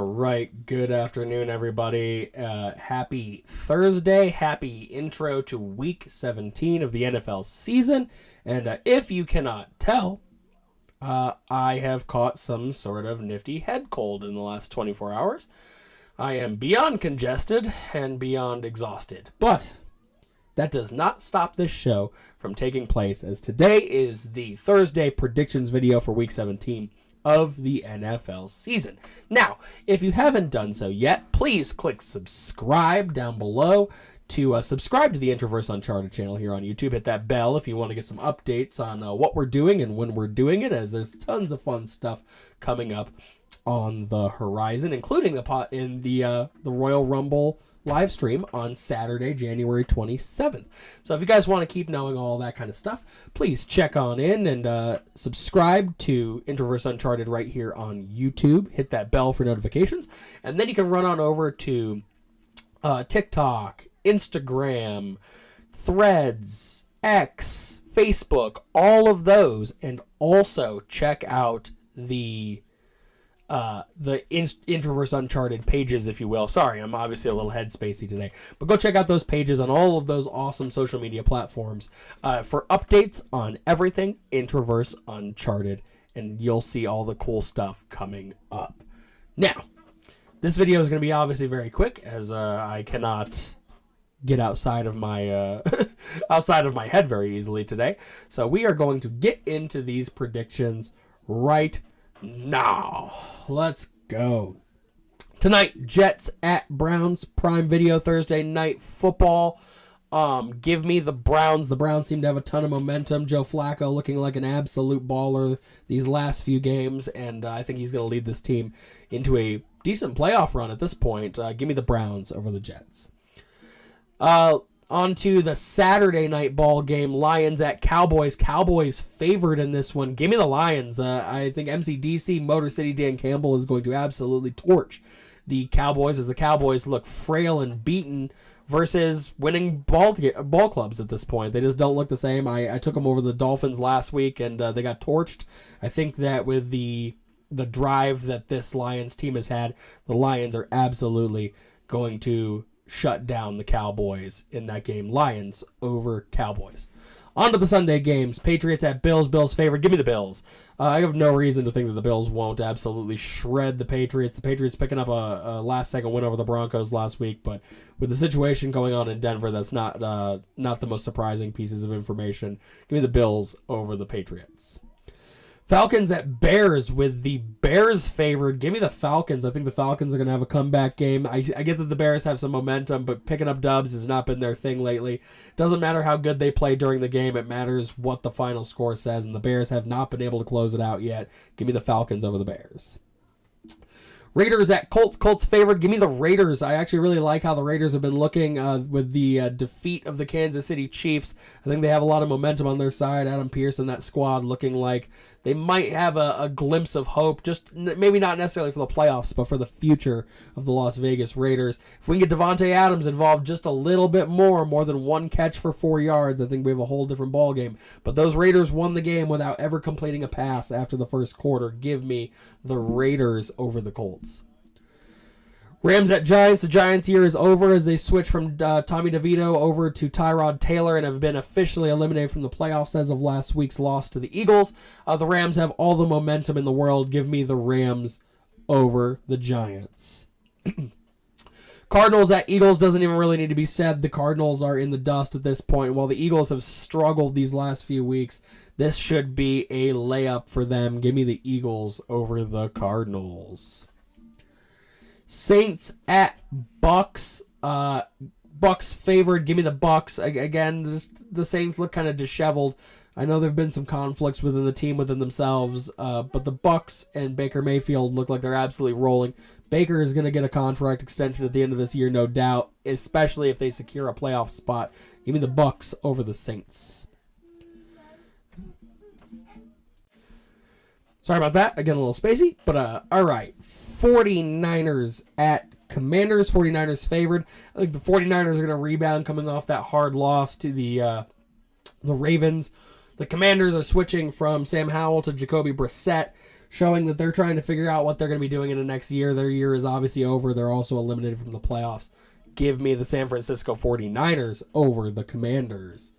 right, good afternoon, everybody. Happy Thursday. Happy intro to Week 17 of the NFL season. And if you cannot tell, I have caught some sort of nifty head cold in the last 24 hours. I am beyond congested and beyond exhausted. But that does not stop this show from taking place, as today is the Thursday predictions video for Week 17 of the NFL season. Now, if you haven't done so yet, please click subscribe down below to subscribe to the Introverse Uncharted channel here on YouTube. Hit that bell if you want to get some updates on what we're doing and when we're doing it, as there's tons of fun stuff coming up on the horizon, including the Royal Rumble live stream on Saturday, January 27th. So if you guys want to keep knowing all that kind of stuff, please check on in and subscribe to Introverse Uncharted right here on YouTube. Hit that bell for notifications. And then you can run on over to TikTok, Instagram, Threads, X, Facebook, all of those. And also check out the Introverse Uncharted pages, if you will. Sorry, I'm obviously a little headspacey today. But go check out those pages on all of those awesome social media platforms for updates on everything Introverse Uncharted. And you'll see all the cool stuff coming up. Now, this video is going to be obviously very quick, as I cannot get outside of my head very easily today. So we are going to get into these predictions right now. Let's go. Tonight, Jets at Browns, Prime Video, Thursday Night Football. Give me the Browns. The Browns seem to have a ton of momentum. Joe Flacco looking like an absolute baller these last few games, and I think he's going to lead this team into a decent playoff run at this point. Give me the Browns over the Jets. On to the Saturday night ball game, Lions at Cowboys. Cowboys favored in this one. Give me the Lions. I think MCDC, Motor City Dan Campbell is going to absolutely torch the Cowboys, as the Cowboys look frail and beaten versus winning ball clubs at this point. They just don't look the same. I took them over the Dolphins last week, and they got torched. I think that with the drive that this Lions team has had, the Lions are absolutely going to shut down the Cowboys in that game. Lions over Cowboys. On to the Sunday games. Patriots at Bills. Bills favored. Give me the Bills. I have no reason to think that the Bills won't absolutely shred the Patriots. The Patriots picking up a last-second win over the Broncos last week, but with the situation going on in Denver, that's not the most surprising pieces of information. Give me the Bills over the Patriots. Falcons at Bears, with the Bears favored. Give me the Falcons. I think the Falcons are going to have a comeback game. I get that the Bears have some momentum, but picking up dubs has not been their thing lately. Doesn't matter how good they play during the game. It matters what the final score says, and the Bears have not been able to close it out yet. Give me the Falcons over the Bears. Raiders at Colts. Colts favored. Give me the Raiders. I actually really like how the Raiders have been looking with the defeat of the Kansas City Chiefs. I think they have a lot of momentum on their side. Adam Pearce and that squad looking like they might have a glimpse of hope, just maybe not necessarily for the playoffs, but for the future of the Las Vegas Raiders. If we can get Devontae Adams involved just a little bit more than one catch for 4 yards, I think we have a whole different ball game. But those Raiders won the game without ever completing a pass after the first quarter. Give me the Raiders over the Colts. Rams at Giants. The Giants' year is over as they switch from Tommy DeVito over to Tyrod Taylor and have been officially eliminated from the playoffs as of last week's loss to the Eagles. The Rams have all the momentum in the world. Give me the Rams over the Giants. Cardinals at Eagles doesn't even really need to be said. The Cardinals are in the dust at this point. While the Eagles have struggled these last few weeks, this should be a layup for them. Give me the Eagles over the Cardinals. Saints at Bucks. Bucks favored. Give me the Bucks. Again, the Saints look kind of disheveled. I know there have been some conflicts within the team, within themselves, but the Bucks and Baker Mayfield look like they're absolutely rolling. Baker is going to get a contract extension at the end of this year, no doubt, especially if they secure a playoff spot. Give me the Bucks over the Saints. Sorry about that. Again, a little spacey, but all right. 49ers at Commanders. 49ers favored. I think the 49ers are going to rebound coming off that hard loss to the Ravens. The Commanders are switching from Sam Howell to Jacoby Brissett. showing that they're trying to figure out what they're going to be doing in the next year. Their year is obviously over. They're also eliminated from the playoffs. Give me the San Francisco 49ers over the Commanders.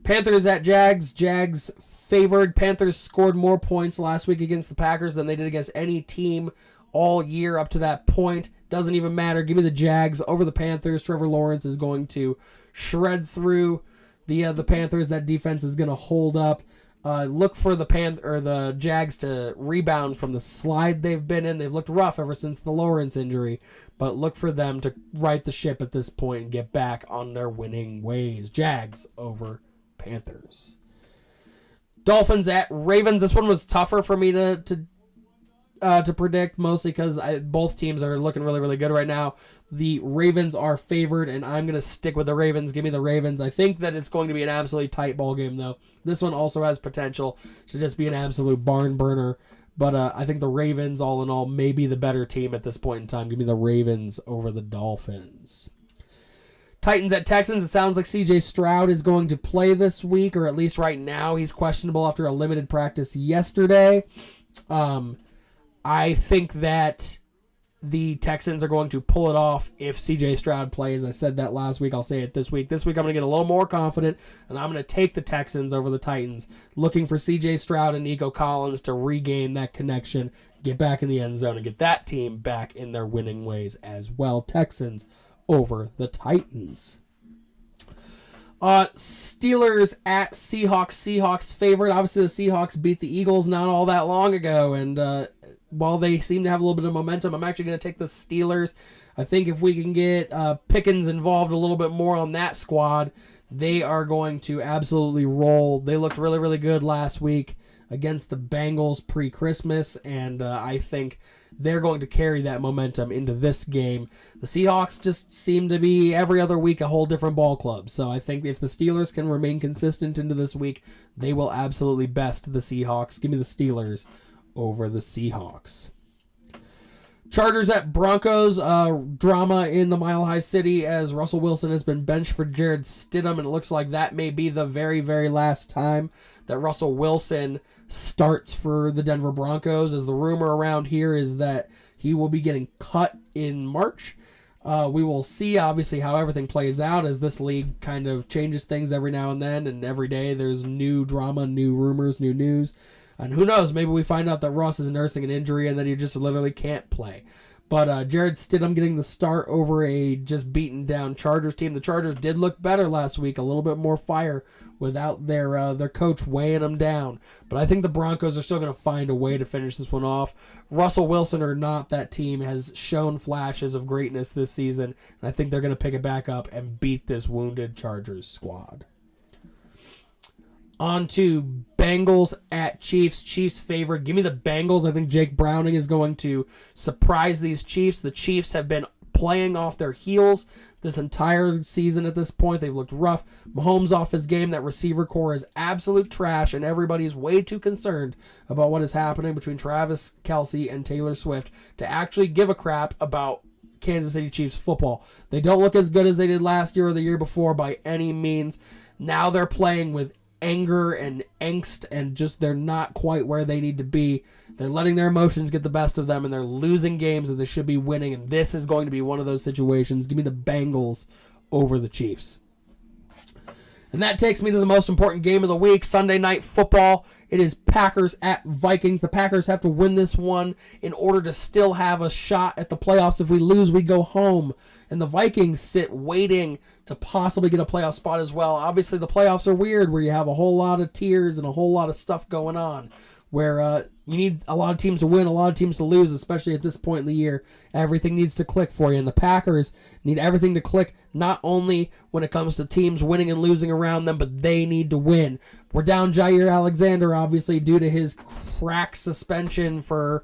Panthers at Jags. Jags favored. Panthers scored more points last week against the Packers than they did against any team all year up to that point. Doesn't even matter. Give me the Jags over the Panthers. Trevor Lawrence is going to shred through the Panthers. That defense is going to hold up. Look for the Jags to rebound from the slide they've been in. They've looked rough ever since the Lawrence injury, but look for them to right the ship at this point and get back on their winning ways. Jags over Panthers. Dolphins at Ravens. This one was tougher for me to predict, mostly because both teams are looking really, really good right now. The Ravens are favored, and I'm going to stick with the Ravens. Give me the Ravens. I think that it's going to be an absolutely tight ball game, though. This one also has potential to just be an absolute barn burner, but I think the Ravens, all in all, may be the better team at this point in time. Give me the Ravens over the Dolphins. Titans at Texans. It sounds like C.J. Stroud is going to play this week, or at least right now he's questionable after a limited practice yesterday. I think that the Texans are going to pull it off if C.J. Stroud plays. I said that last week. I'll say it this week. This week I'm going to get a little more confident, and I'm going to take the Texans over the Titans, looking for C.J. Stroud and Nico Collins to regain that connection, get back in the end zone, and get that team back in their winning ways as well. Texans over the Titans. Steelers at Seahawks. Seahawks favorite. Obviously, the Seahawks beat the Eagles not all that long ago, and while they seem to have a little bit of momentum, I'm actually going to take the Steelers. I think if we can get Pickens involved a little bit more on that squad, they are going to absolutely roll. They looked really, really good last week against the Bengals pre-Christmas, and I think they're going to carry that momentum into this game. The Seahawks just seem to be every other week a whole different ball club. So I think if the Steelers can remain consistent into this week, they will absolutely best the Seahawks. Give me the Steelers over the Seahawks. Chargers at Broncos. Drama in the Mile High City as Russell Wilson has been benched for Jared Stidham, and it looks like that may be the very, very last time that Russell Wilson starts for the Denver Broncos, as the rumor around here is that he will be getting cut in March. We will see, obviously, how everything plays out, as this league kind of changes things every now and then, and every day there's new drama, new rumors, new news. And who knows, maybe we find out that Russ is nursing an injury and that he just literally can't play. But Jared Stidham getting the start over a just beaten down Chargers team. The Chargers did look better last week, a little bit more fire without their coach weighing them down. But I think the Broncos are still going to find a way to finish this one off. Russell Wilson or not, that team has shown flashes of greatness this season, and I think they're going to pick it back up and beat this wounded Chargers squad. On to Bengals at Chiefs. Chiefs favored. Give me the Bengals. I think Jake Browning is going to surprise these Chiefs. The Chiefs have been playing off their heels this entire season at this point. They've looked rough. Mahomes off his game. That receiver core is absolute trash, and everybody's way too concerned about what is happening between Travis Kelce and Taylor Swift to actually give a crap about Kansas City Chiefs football. They don't look as good as they did last year or the year before by any means. Now they're playing with anger and angst, and just they're not quite where they need to be. They're letting their emotions get the best of them, and they're losing games that they should be winning, and this is going to be one of those situations. Give me the Bengals over the Chiefs. And that takes me to the most important game of the week, Sunday Night Football. It is Packers at Vikings. The Packers have to win this one in order to still have a shot at the playoffs. If we lose, we go home. And the Vikings sit waiting to possibly get a playoff spot as well. Obviously, the playoffs are weird, where you have a whole lot of tiers and a whole lot of stuff going on, where you need a lot of teams to win, a lot of teams to lose, especially at this point in the year. Everything needs to click for you, and the Packers need everything to click, not only when it comes to teams winning and losing around them, but they need to win. We're down Jair Alexander, obviously, due to his crack suspension for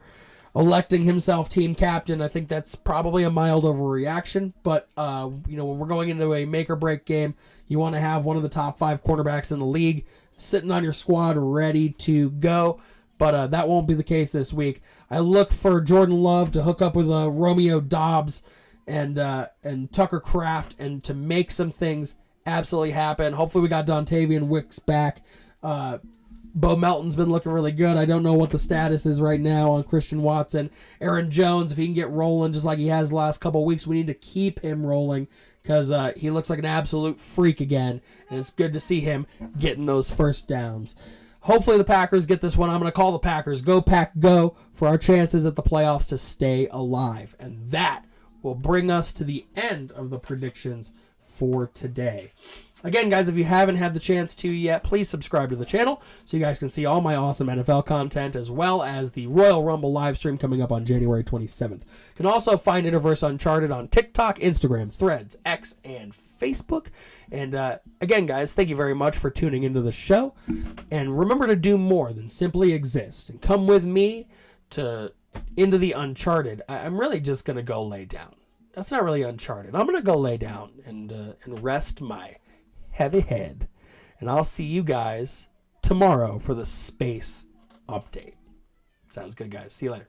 electing himself team captain. I think that's probably a mild overreaction, but when we're going into a make-or-break game, you want to have one of the top 5 cornerbacks in the league sitting on your squad ready to go. But that won't be the case this week. I look for Jordan Love to hook up with Romeo Doubs and Tucker Kraft and to make some things absolutely happen. Hopefully we got Dontavian Wicks back. Bo Melton's been looking really good. I don't know what the status is right now on Christian Watson. Aaron Jones, if he can get rolling just like he has the last couple of weeks, we need to keep him rolling because he looks like an absolute freak again, and it's good to see him getting those first downs. Hopefully the Packers get this one. I'm going to call the Packers. Go, Pack, go for our chances at the playoffs to stay alive. And that will bring us to the end of the predictions for today. Again, guys, if you haven't had the chance to yet, please subscribe to the channel so you guys can see all my awesome NFL content as well as the Royal Rumble live stream coming up on January 27th. You can also find Interverse Uncharted on TikTok, Instagram, Threads, X, and Facebook. And again, guys, thank you very much for tuning into the show. And remember to do more than simply exist. And come with me into the Uncharted. I'm really just going to go lay down. That's not really Uncharted. I'm going to go lay down and rest my heavy head. And I'll see you guys tomorrow for the space update. Sounds good, guys. See you later.